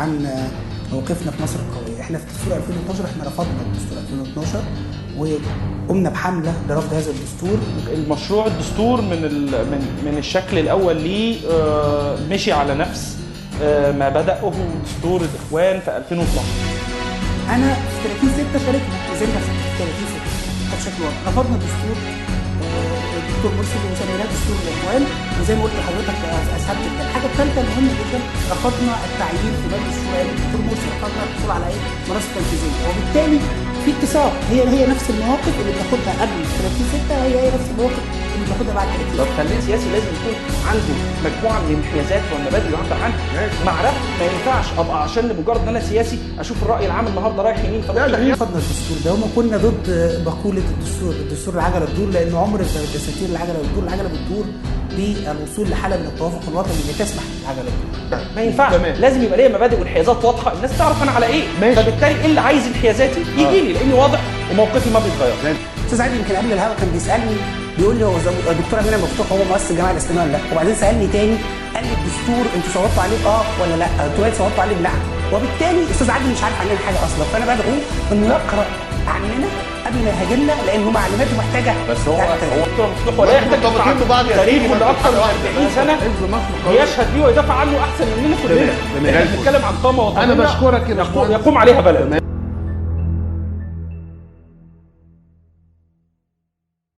عن موقفنا في مصر القويه. احنا في دستور 2012 احنا رفضنا دستور 2012 وقمنا بحمله لرفض هذا الدستور. المشروع الدستور من الشكل الاول ليه مشي على نفس ما بدأه دستور الاخوان في 2012. انا في 30/6 شاركنا، نزلنا في 30/6 بشكل واضح، رفضنا الدستور الدكتور مرسي اللي سميناه دستور الاخوان، وزي ما قلت لحضرتك اسهمت كده. الحاجه الثالثه المهمه جدا، رفضنا التعيين في مجلس الشورى، الدكتور مرسي رفضنا الحصول على مناصب تنفيذيه، وبالتالي في اتساق، هي نفس المواقف اللي بناخدها قبل 30/6 هي نفس المواقف اللي بناخدها بعد 30/6. طب خليه سياسي لازم يكون عنده مجموعه من الانحيازات والمبادئ يعبر عنها. معرفه ما ينفعش ابقى عشان لمجرد ان انا سياسي اشوف الراي العام النهارده رايح يمين رفضنا الدستور ده، وما كنا ضد مقوله الدستور العجله تدور، لان عمر الدساتير العجله بتدور بالوصول لحاله من التوافق الوطني اللي تسمح بالعجله تدور. ما ينفعش، لازم يبقى ليا مبادئ وانحيازات واضحه، الناس تعرف انا على ايه. فبالتالي اللي عايز انحيازاتي يجي لي لاني واضح وموقفي ما بيتغير. استاذ عادل يمكن قبل الهوا كان بيسالني بيقول لي هو الدكتور امين مفتوح هو مؤسس الجماعه الاسلاميه ولا لا؟ وبعدين سالني تاني قال لي الدستور انتوا صوتوا عليه ولا لا؟ انتوا صوتوا عليه لا. وبالتالي استاذ عادل مش عارف عننا حاجه اصلا، فانا بدعو انه يقرا عننا قبل ما يهاجمنا، لانه معلوماته محتاجه. بس هو دكتور مفتوح ولا يحتاج تاريخه لاكثر من 40 سنه يشهد ليه ويدافع عنه احسن مننا كلنا. احنا بنتكلم عن قامه وطنيه انا بشكرك يقوم عليها بلد.